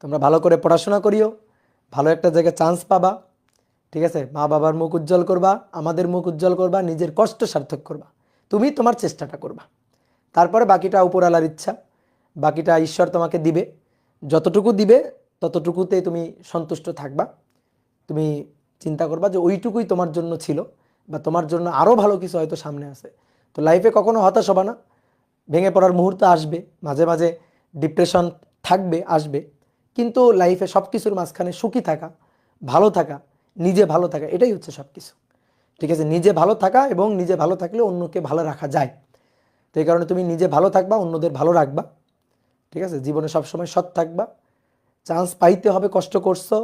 তোমরা ভালো করে পড়াশোনা করিও, ভালো একটা জায়গায় চান্স পাবা, ঠিক আছে? মা বাবার মুখ উজ্জ্বল করবা, আমাদের মুখ উজ্জ্বল করবা, নিজের কষ্ট সার্থক করবা, তুমি তোমার চেষ্টাটা করবা। তারপরে বাকিটা উপরওয়ালার ইচ্ছা, বাকিটা ঈশ্বর তোমাকে দিবে। যতটুকু দিবে ততটুকুতে তুমি সন্তুষ্ট থাকবা। তুমি চিন্তা করবা যে ওইটুকুই তোমার জন্য ছিল, বা তোমার জন্য আরও ভালো কিছু হয়তো সামনে আছে। তো লাইফে কখনো হতাশ হবা না। ভেঙে পড়ার মুহূর্ত আসবে, মাঝে মাঝে ডিপ্রেশন থাকবে, আসবে, কিন্তু লাইফে সব কিছুর মাঝখানে সুখী থাকা, ভালো থাকা, নিজে ভালো থাকা, এটাই হচ্ছে সব কিছু। ঠিক আছে? নিজে ভালো থাকা, এবং নিজে ভালো থাকলে অন্যকে ভালো রাখা যায়। তো এই কারণে তুমি নিজে ভালো থাকবা, অন্যদের ভালো রাখবা। ঠিক আছে? জীবনে সবসময় সৎ থাকবা। চান্স পাইতে হবে, কষ্ট করছো,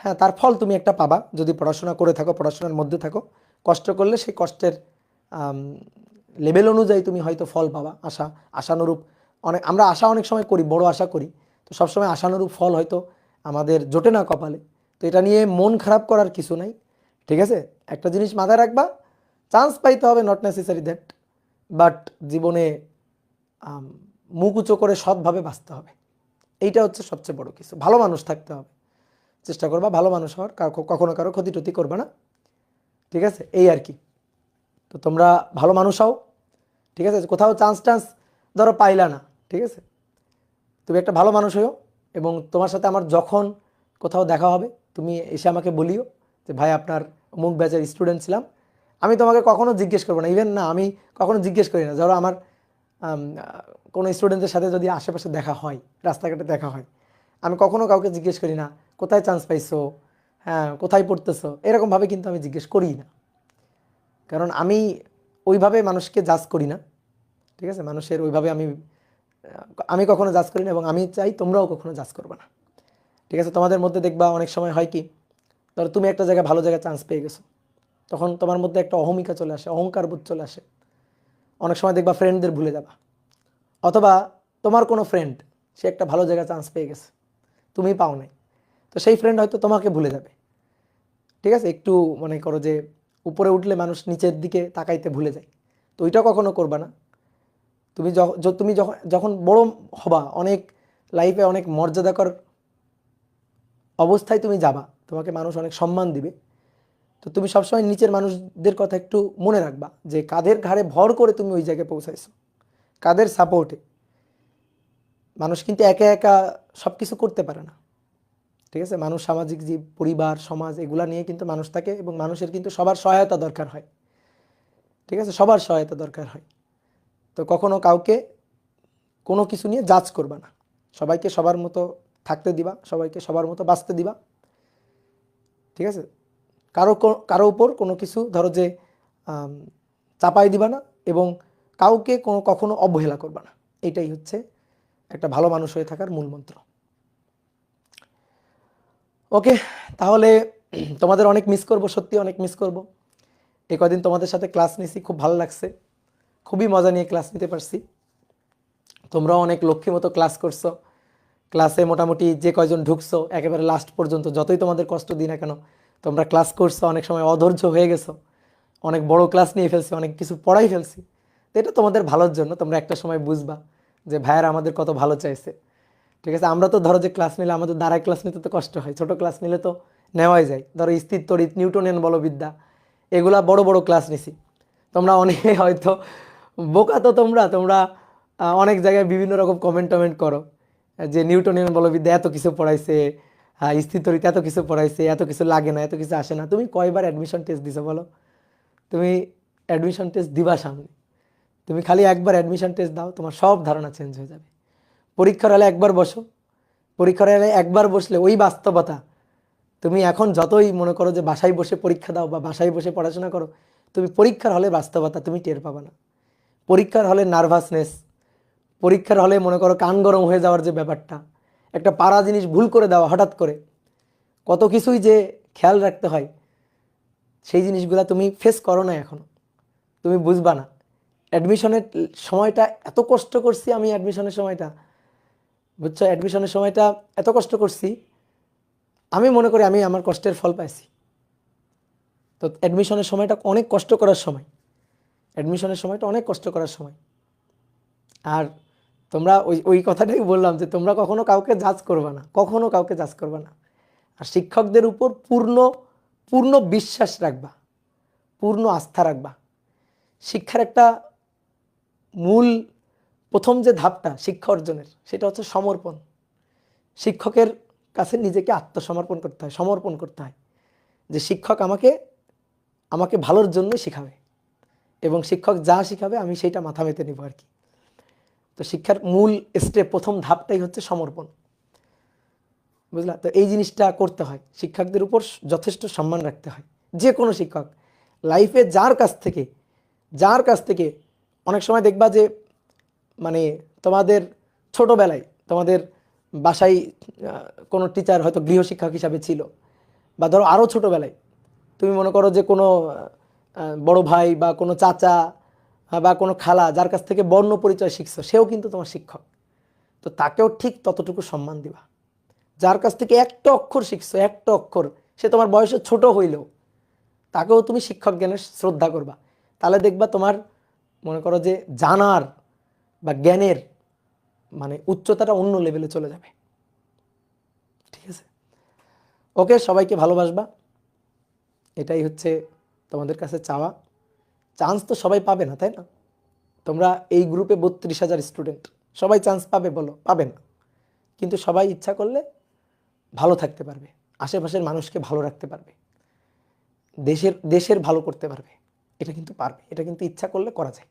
হ্যাঁ, তার ফল তুমি একটা পাবা। যদি পড়াশোনা করে থাকো, পড়াশোনার মধ্যে থাকো, কষ্ট করলে সেই কষ্টের লেভেল অনুযায়ী তুমি হয়তো ফল পাবা। আশানুরূপ আমরা আশা অনেক সময় করি, বড় আশা করি, তো সবসময় আশানুরূপ ফল হয়তো আমাদের জোটে না কপালে। তো এটা নিয়ে মন খারাপ করার কিছু নাই। ঠিক আছে? একটা জিনিস মাথায় রাখবা, চান্স পাইতে হবে, নট নেসেসারি দ্যাট, বাট জীবনে মুখ উঁচু করে সৎভাবে বাঁচতে হবে। এইটা হচ্ছে সবচেয়ে বড় কিছু। ভালো মানুষ থাকতে হবে, চেষ্টা করবা ভালো মানুষ হওয়ার, কখনো কারো ক্ষতি টতি করবে না। ঠিক আছে? এই আর কি। তো তোমরা ভালো মানুষ হও। ঠিক আছে? কোথাও চান্স ধরো পাইলা না, ঠিক আছে, তুমি একটা ভালো মানুষ হও, এবং তোমার সাথে আমার যখন কোথাও দেখা হবে, তুমি এসে আমাকে বলিও যে ভাই, আপনার অমুক ব্যাচের স্টুডেন্ট ছিলাম। আমি তোমাকে কখনো জিজ্ঞেস করবো না, ইভেন না, আমি কখনো জিজ্ঞেস করি না। ধরো আমার কোনো স্টুডেন্টের সাথে যদি আশেপাশে দেখা হয়, রাস্তাঘাটে দেখা হয়, আমি কখনো কাউকে জিজ্ঞেস করি না কোথায় চান্স পাইছো, হ্যাঁ, কোথায় পড়তেছো, এরকমভাবে কিন্তু আমি জিজ্ঞেস করি না। কারণ আমি ওইভাবে মানুষকে জাজ করি না। ঠিক আছে? মানুষের ওইভাবে আমি কখনো জাজ করি না, এবং আমি চাই তোমরাও কখনো জাজ করবে না। ঠিক আছে? তোমাদের মধ্যে দেখবা অনেক সময় হয় কি, ধরো তুমি একটা জায়গায় ভালো জায়গায় চান্স পেয়ে গেছো, তখন তোমার মধ্যে একটা অহমিকা চলে আসে, অহংকার বোধ চলে আসে। অনেক সময় দেখবা ফ্রেন্ডদের ভুলে যাবা, অথবা তোমার কোনো ফ্রেন্ড, সে একটা ভালো জায়গায় চান্স পেয়ে গেছে, তুমি পাও নাই, তো সেই ফ্রেন্ড হয়তো তোমাকে ভুলে যাবে। ঠিক আছে? একটু মনে করো যে উপরে উঠলে মানুষ নিচের দিকে তাকাইতে ভুলে যায়, তো ওইটা কখনো করবা না। তুমি যখন যখন বড় হবা, অনেক লাইফে অনেক মর্যাদাকর অবস্থায় তুমি যাবা, তোমাকে মানুষ অনেক সম্মান দিবে, তো তুমি সবসময় নিচের মানুষদের কথা একটু মনে রাখবা, যে কাঁধের ঘাড়ে ভর করে তুমি ওই জায়গায় পৌঁছাইছো, কাদের সাপোর্টে। মানুষ কিন্তু একা একা সব কিছু করতে পারে না। ঠিক আছে? মানুষ সামাজিক জীব, পরিবার, সমাজ, এগুলা নিয়ে কিন্তু মানুষ থাকে, এবং মানুষের কিন্তু সবার সহায়তা দরকার হয়। ঠিক আছে? সবার সহায়তা দরকার হয়। তো কখনো কাউকে কোনো কিছু নিয়ে জাজ করবা না, সবাইকে সবার মতো থাকতে দিবা, সবাইকে সবার মতো বাঁচতে দিবা। ঠিক আছে? কারো উপর কোনো কিছু ধরো যে চাপাই দিবা না, এবং কাউকে কখনো অবহেলা করবা না। এটাই হচ্ছে একটা ভালো মানুষ হয়ে থাকার মূল মন্ত্র। ওকে, তাহলে তোমাদের অনেক মিস করব, সত্যি অনেক মিস করব। এই কদিন তোমাদের সাথে ক্লাস নিছি, খুব ভালো লাগছে, খুবই মজা নিয়ে ক্লাস নিতে পারছি। তোমরাও অনেক লক্ষ্মী মতো ক্লাস করছো, ক্লাসে মোটামুটি যে কয়জন ঢুকছো একেবারে লাস্ট পর্যন্ত, যতই তোমাদের কষ্ট দিই না কেন, তোমরা ক্লাস করছো, অনেক সময় অধৈর্য হয়ে গেছো, অনেক বড় ক্লাস নিয়ে ফেলছি, অনেক কিছু পড়াই ফেলছি। তো এটা তোমাদের ভালোর জন্য, তোমরা একটা সময় বুঝবা যে ভাইয়ারা আমাদের কত ভালো চাইছে। ঠিক আছে? আমরা তো ধরো যে ক্লাস নিলে, আমাদের দাঁড়ায় ক্লাস নিতে তো কষ্ট হয়, ছোট ক্লাস নিলে তো নেওয়াই যায়। ধরো স্থির তড়িৎ, নিউটনিয়ান বলবিদ্যা, এগুলা বড় বড় ক্লাস নিছি। তোমরা অনেকে হয়তো বোকা, তো তোমরা তোমরা অনেক জায়গায় বিভিন্ন রকম কমেন্ট টমেন্ট করো যে নিউটনিয়ান বলবিদ্যা এত কিছু পড়াইছে, স্থির তড়িৎ এত কিছু পড়াইছে, এত কিছু লাগে না, এত কিছু আসে না। তুমি কয়বার অ্যাডমিশন টেস্ট দিছো বলো? তুমি অ্যাডমিশন টেস্ট দিবা সামনে, তুমি খালি একবার অ্যাডমিশন টেস্ট দাও, তোমার সব ধারণা চেঞ্জ হয়ে যাবে। পরীক্ষার হলে একবার বসো, পরীক্ষার হলে একবার বসলে ওই বাস্তবতা, তুমি এখন যতই মনে করো যে বাসায় বসে পরীক্ষা দাও বা বাসায় বসে পড়াশোনা করো, তুমি পরীক্ষার হলে বাস্তবতা তুমি টের পাবে না। পরীক্ষার হলে নার্ভাসনেস, পরীক্ষার হলে মনে করো কান গরম হয়ে যাওয়ার যে ব্যাপারটা, একটা পারা জিনিস ভুল করে দেওয়া হঠাৎ করে, কত কিছুই যে খেয়াল রাখতে হয়, সেই জিনিসগুলো তুমি ফেস করো না এখনো, তুমি বুঝবা না। অ্যাডমিশনের সময়টা এত কষ্ট করছি আমি, অ্যাডমিশনের সময়টা, বুঝছো, অ্যাডমিশনের সময়টা এত কষ্ট করছি, আমি মনে করি আমি আমার কষ্টের ফল পাইছি। তো অ্যাডমিশনের সময়টা অনেক কষ্ট করার সময়, অ্যাডমিশনের সময়টা অনেক কষ্ট করার সময়। আর তোমরা ওই ওই কথাটাই বললাম যে তোমরা কখনো কাউকে জাজ করবে না, কখনো কাউকে জাজ করবে না। আর শিক্ষকদের উপর পূর্ণ পূর্ণ বিশ্বাস রাখবা, পূর্ণ আস্থা রাখবা। শিক্ষার একটা মূল প্রথম যে ধাপটা শিক্ষা অর্জনের, সেটা হচ্ছে সমর্পণ। শিক্ষকের কাছে নিজেকে আত্মসমর্পণ করতে হয়, সমর্পণ করতে হয় যে শিক্ষক আমাকে আমাকে ভালোর জন্যই শিখাবে, এবং শিক্ষক যা শিখাবে আমি সেইটা মাথা মেতে নিব আর কি। তো শিক্ষার মূল স্টেপ, প্রথম ধাপটাই হচ্ছে সমর্পণ, বুঝলা? তো এই জিনিসটা করতে হয়, শিক্ষকদের উপর যথেষ্ট সম্মান রাখতে হয়। যে কোনো শিক্ষক লাইফে যার কাছ থেকে অনেক সময় দেখবা যে মানে তোমাদের ছোটবেলায় তোমাদের বাসায় কোনো টিচার হয়তো গৃহশিক্ষক হিসাবে ছিল, বা ধরো আরও ছোটোবেলায় তুমি মনে করো যে কোনো বড় ভাই বা কোনো চাচা বা কোনো খালা যার কাছ থেকে বর্ণ পরিচয় শিখছো, সেও কিন্তু তোমার শিক্ষক। তো তাকেও ঠিক ততটুকু সম্মান দিবা। যার কাছ থেকে একটা অক্ষর শিখছো, একটা অক্ষর, সে তোমার বয়সে ছোট হইলেও তাকেও তুমি শিক্ষক জ্ঞানের শ্রদ্ধা করবা। তাহলে দেখবা তোমার মনে করো যে জানার বা জ্ঞানের মানে উচ্চতাটা অন্য লেভেলে চলে যাবে। ঠিক আছে? ওকে, সবাইকে ভালোবাসবা, এটাই হচ্ছে তোমাদের কাছে চাওয়া। চান্স তো সবাই পাবে না, তাই না? তোমরা এই গ্রুপে 32,000 স্টুডেন্ট, সবাই চান্স পাবে বলো? পাবে না। কিন্তু সবাই ইচ্ছা করলে ভালো থাকতে পারবে, আশেপাশের মানুষকে ভালো রাখতে পারবে, দেশের ভালো করতে পারবে। এটা কিন্তু পারবে, এটা কিন্তু ইচ্ছা করলে করা যায়।